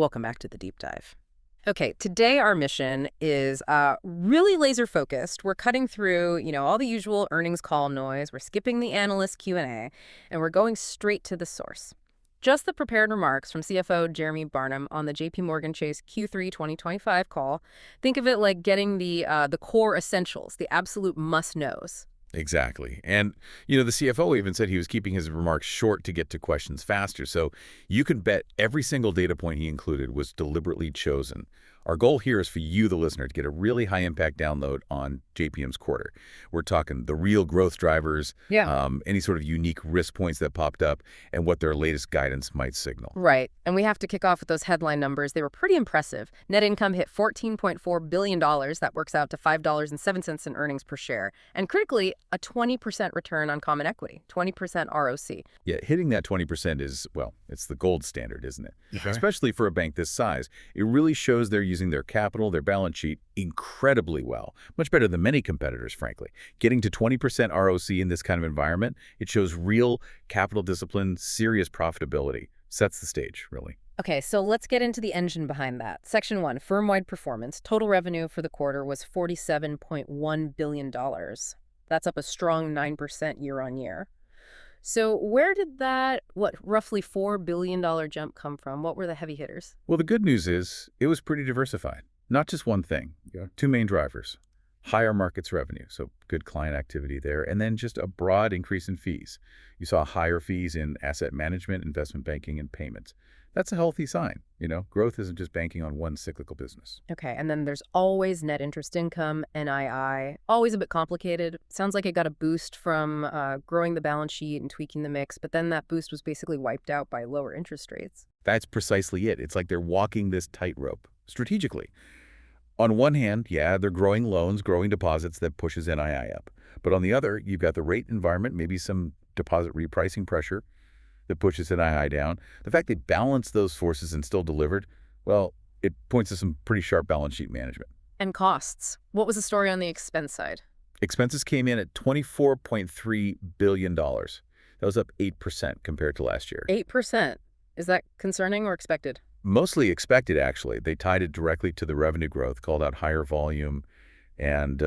Welcome back to the deep dive. Okay, today our mission is really laser focused. We're cutting through, all the usual earnings call noise. We're skipping the analyst Q&A, and we're going straight to the source. Just the prepared remarks from CFO Jeremy Barnum on the JPMorgan Chase Q3 2025 call. Think of it like getting the core essentials, the absolute must-knows. Exactly. And, the CFO even said he was keeping his remarks short to get to questions faster. So you can bet every single data point he included was deliberately chosen. Our goal here is for you, the listener, to get a really high-impact download on JPM's quarter. We're talking the real growth drivers, any sort of unique risk points that popped up, and what their latest guidance might signal. Right. And we have to kick off with those headline numbers. They were pretty impressive. Net income hit $14.4 billion. That works out to $5.07 in earnings per share. And critically, a 20% return on common equity, 20% ROC. Yeah, hitting that 20% is, well, it's the gold standard, isn't it? Okay. Especially for a bank this size. It really shows they're using their capital, their balance sheet, incredibly well. Much better than many competitors, frankly. Getting to 20% ROC in this kind of environment, it shows real capital discipline, serious profitability. Sets the stage, really. Okay, so let's get into the engine behind that. Section 1, firm-wide performance. Total revenue for the quarter was $47.1 billion. That's up a strong 9% year on year. So where did that, roughly $4 billion jump come from? What were the heavy hitters? Well, the good news is it was pretty diversified. Not just one thing. Two main drivers. Higher markets revenue, so good client activity there, and then just a broad increase in fees. You saw higher fees in asset management, investment banking, and payments. That's a healthy sign. Growth isn't just banking on one cyclical business. Okay, and then there's always net interest income, NII, always a bit complicated. Sounds like it got a boost from growing the balance sheet and tweaking the mix, but then that boost was basically wiped out by lower interest rates. That's precisely it. It's like they're walking this tightrope strategically. On one hand, they're growing loans, growing deposits that pushes NII up. But on the other, you've got the rate environment, maybe some deposit repricing pressure that pushes NII down. The fact they balanced those forces and still delivered, well, it points to some pretty sharp balance sheet management. And costs. What was the story on the expense side? Expenses came in at $24.3 billion. That was up 8% compared to last year. 8%. Is that concerning or expected? Mostly expected, actually. They tied it directly to the revenue growth, called out higher volume and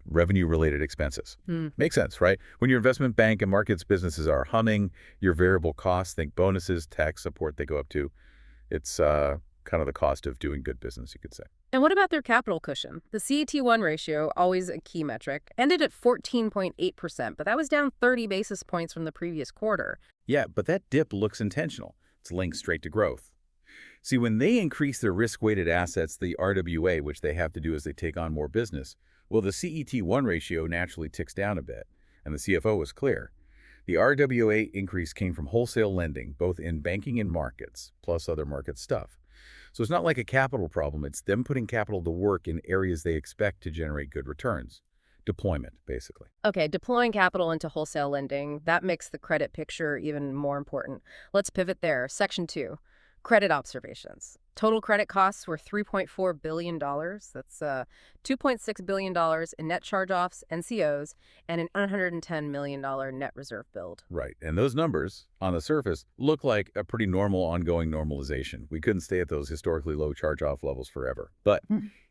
revenue-related expenses. Makes sense, right? When your investment bank and markets businesses are humming, your variable costs, think bonuses, tax support, they go up too. It's kind of the cost of doing good business, you could say. And what about their capital cushion? The CET1 ratio, always a key metric, ended at 14.8%, but that was down 30 basis points from the previous quarter. Yeah, but that dip looks intentional. It's linked straight to growth. See, when they increase their risk-weighted assets, the RWA, which they have to do as they take on more business, well, the CET1 ratio naturally ticks down a bit, and the CFO was clear. The RWA increase came from wholesale lending, both in banking and markets, plus other market stuff. So it's not like a capital problem. It's them putting capital to work in areas they expect to generate good returns. Deployment, basically. Okay, deploying capital into wholesale lending, that makes the credit picture even more important. Let's pivot there. Section 2. Credit observations. Total credit costs were $3.4 billion. That's $2.6 billion in net charge-offs, NCOs, and an $110 million net reserve build. Right. And those numbers, on the surface, look like a pretty normal ongoing normalization. We couldn't stay at those historically low charge-off levels forever. But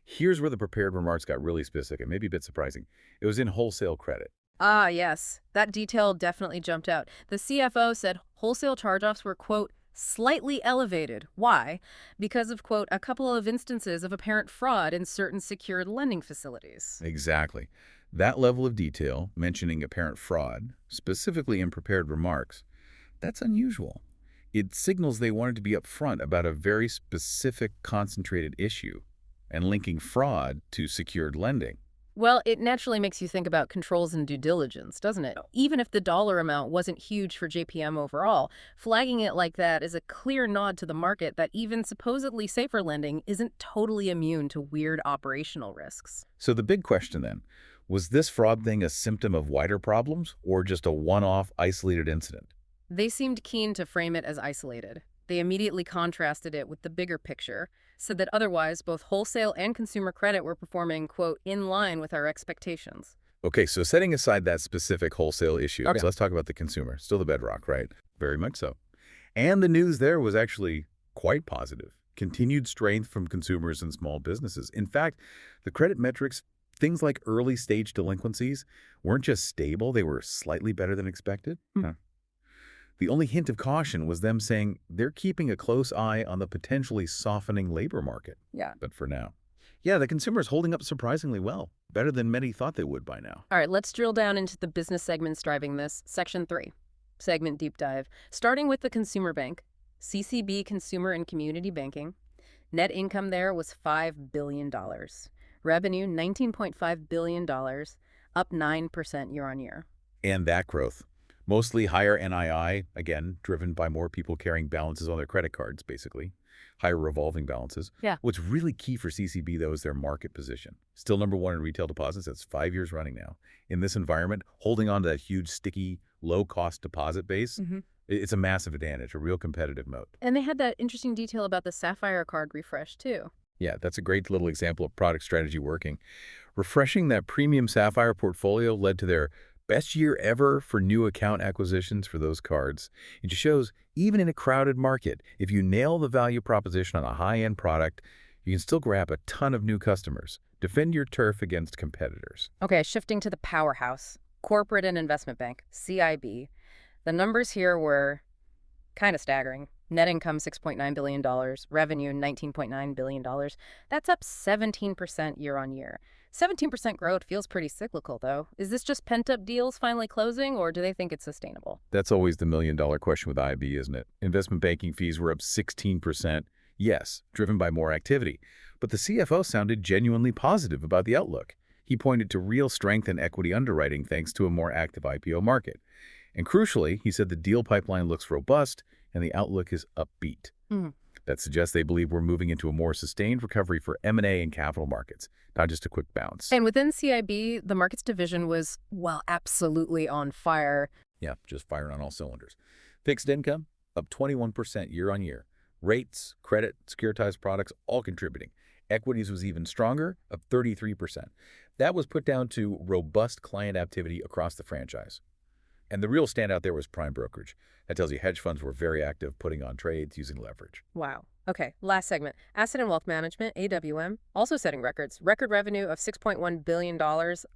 here's where the prepared remarks got really specific and maybe a bit surprising. It was in wholesale credit. Ah, yes. That detail definitely jumped out. The CFO said wholesale charge-offs were, quote, slightly elevated. Why? Because of, quote, a couple of instances of apparent fraud in certain secured lending facilities. Exactly. That level of detail, mentioning apparent fraud, specifically in prepared remarks, that's unusual. It signals they wanted to be upfront about a very specific, concentrated issue and linking fraud to secured lending. Well, it naturally makes you think about controls and due diligence, doesn't it? Even if the dollar amount wasn't huge for JPM overall, flagging it like that is a clear nod to the market that even supposedly safer lending isn't totally immune to weird operational risks. So the big question then, was this fraud thing a symptom of wider problems or just a one-off isolated incident? They seemed keen to frame it as isolated. They immediately contrasted it with the bigger picture, said that otherwise both wholesale and consumer credit were performing, quote, in line with our expectations. Okay, so setting aside that specific wholesale issue, Okay. so let's talk about the consumer. Still the bedrock, right? Very much so. And the news there was actually quite positive. Continued strength from consumers and small businesses. In fact, the credit metrics, things like early-stage delinquencies, weren't just stable, they were slightly better than expected. Huh. The only hint of caution was them saying they're keeping a close eye on the potentially softening labor market. Yeah. But for now, yeah, the consumer's holding up surprisingly well, better than many thought they would by now. All right, let's drill down into the business segments driving this. Section 3, segment deep dive. Starting with the consumer bank, CCB Consumer and Community Banking. Net income there was $5 billion. Revenue, $19.5 billion, up 9% year on year. And that growth, mostly higher NII, again, driven by more people carrying balances on their credit cards, basically. Higher revolving balances. Yeah. What's really key for CCB, though, is their market position. Still #1 in retail deposits. That's 5 years running now. In this environment, holding on to that huge, sticky, low-cost deposit base, it's a massive advantage, a real competitive moat. And they had that interesting detail about the Sapphire card refresh, too. Yeah, that's a great little example of product strategy working. Refreshing that premium Sapphire portfolio led to their best year ever for new account acquisitions for those cards. It just shows, even in a crowded market, if you nail the value proposition on a high-end product, you can still grab a ton of new customers. Defend your turf against competitors. Okay, shifting to the powerhouse, Corporate and Investment Bank, CIB. The numbers here were kind of staggering. Net income, $6.9 billion. Revenue, $19.9 billion. That's up 17% year on year. 17% growth feels pretty cyclical, though. Is this just pent-up deals finally closing, or do they think it's sustainable? That's always the million-dollar question with IB, isn't it? Investment banking fees were up 16%. Yes, driven by more activity. But the CFO sounded genuinely positive about the outlook. He pointed to real strength in equity underwriting thanks to a more active IPO market. And crucially, he said the deal pipeline looks robust and the outlook is upbeat. That suggests they believe we're moving into a more sustained recovery for M&A and capital markets, not just a quick bounce. And within CIB, the markets division was, well, absolutely on fire. Yeah, just firing on all cylinders. Fixed income, up 21% year on year. Rates, credit, securitized products, all contributing. Equities was even stronger, up 33%. That was put down to robust client activity across the franchise. And the real standout there was prime brokerage. That tells you hedge funds were very active, putting on trades using leverage. Wow. Okay, last segment. Asset and Wealth Management, AWM, also setting records. Record revenue of $6.1 billion,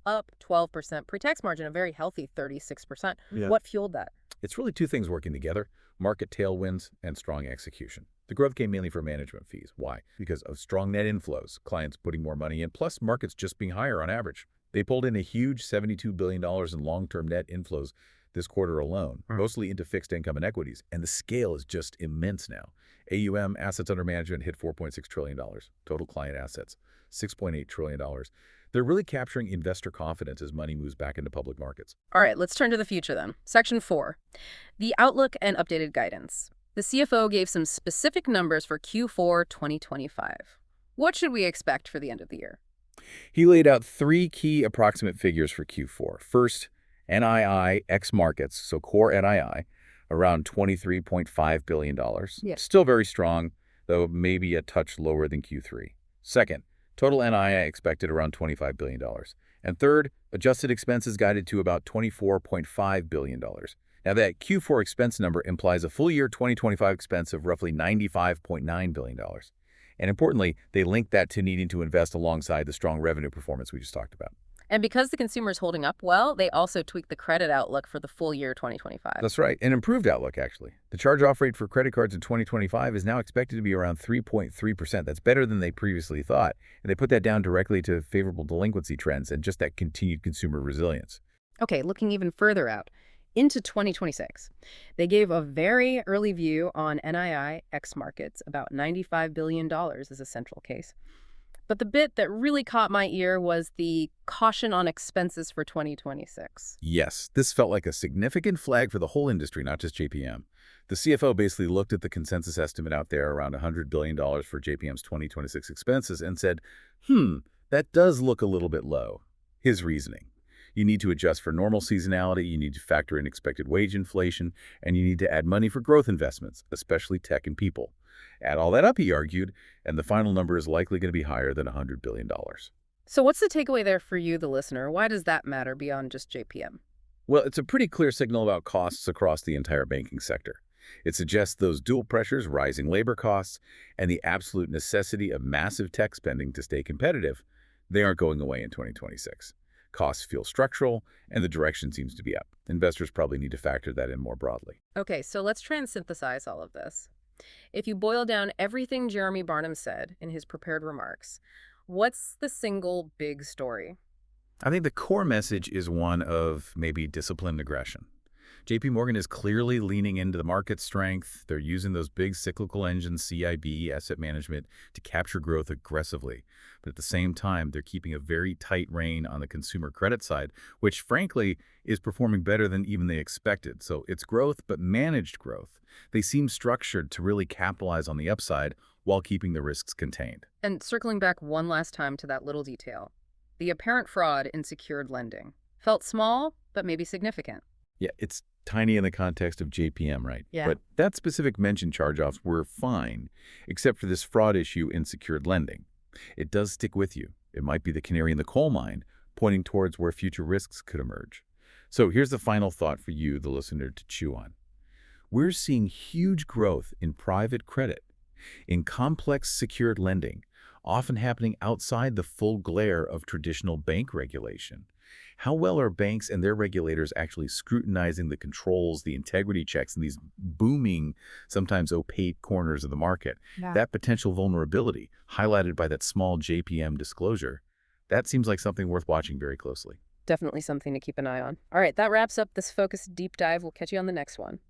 up 12%. Pre-tax margin, a very healthy 36%. Yeah. What fueled that? It's really two things working together, market tailwinds and strong execution. The growth came mainly from management fees. Why? Because of strong net inflows, clients putting more money in, plus markets just being higher on average. They pulled in a huge $72 billion in long-term net inflows this quarter alone, mostly into fixed income and equities, and the scale is just immense now. AUM, assets under management, hit $4.6 trillion. Total client assets, $6.8 trillion. They're really capturing investor confidence as money moves back into public markets. All right, let's turn to the future then. Section 4, the outlook and updated guidance. The CFO gave some specific numbers for Q4 2025. What should we expect for the end of the year? He laid out 3 key approximate figures for Q4. First, NII ex markets, so core NII, around $23.5 billion. Yeah. Still very strong, though maybe a touch lower than Q3. Second, total NII expected around $25 billion. And third, adjusted expenses guided to about $24.5 billion. Now that Q4 expense number implies a full year 2025 expense of roughly $95.9 billion. And importantly, they link that to needing to invest alongside the strong revenue performance we just talked about. And because the consumer is holding up well, they also tweaked the credit outlook for the full year 2025. That's right. An improved outlook, actually. The charge-off rate for credit cards in 2025 is now expected to be around 3.3%. That's better than they previously thought. And they put that down directly to favorable delinquency trends and just that continued consumer resilience. Okay, looking even further out, into 2026. They gave a very early view on NII ex markets, about $95 billion is a central case. But the bit that really caught my ear was the caution on expenses for 2026. Yes, this felt like a significant flag for the whole industry, not just JPM. The CFO basically looked at the consensus estimate out there around $100 billion for JPM's 2026 expenses and said, that does look a little bit low. His reasoning. You need to adjust for normal seasonality, you need to factor in expected wage inflation, and you need to add money for growth investments, especially tech and people. Add all that up, he argued, and the final number is likely going to be higher than $100 billion. So what's the takeaway there for you, the listener? Why does that matter beyond just JPM? Well, it's a pretty clear signal about costs across the entire banking sector. It suggests those dual pressures, rising labor costs, and the absolute necessity of massive tech spending to stay competitive, they aren't going away in 2026. Costs feel structural, and the direction seems to be up. Investors probably need to factor that in more broadly. Okay, so let's try and synthesize all of this. If you boil down everything Jeremy Barnum said in his prepared remarks, what's the single big story? I think the core message is one of maybe disciplined aggression. JPMorgan is clearly leaning into the market strength. They're using those big cyclical engines, CIB, asset management, to capture growth aggressively. But at the same time, they're keeping a very tight rein on the consumer credit side, which frankly is performing better than even they expected. So it's growth, but managed growth. They seem structured to really capitalize on the upside while keeping the risks contained. And circling back one last time to that little detail, the apparent fraud in secured lending felt small, but maybe significant. Yeah, it's tiny in the context of JPM, right? Yeah. But that specific mention charge-offs were fine, except for this fraud issue in secured lending. It does stick with you. It might be the canary in the coal mine, pointing towards where future risks could emerge. So here's the final thought for you, the listener, to chew on. We're seeing huge growth in private credit, in complex secured lending, often happening outside the full glare of traditional bank regulation. How well are banks and their regulators actually scrutinizing the controls, the integrity checks in these booming, sometimes opaque corners of the market? Yeah. That potential vulnerability, highlighted by that small JPM disclosure, that seems like something worth watching very closely. Definitely something to keep an eye on. All right, that wraps up this focused deep dive. We'll catch you on the next one.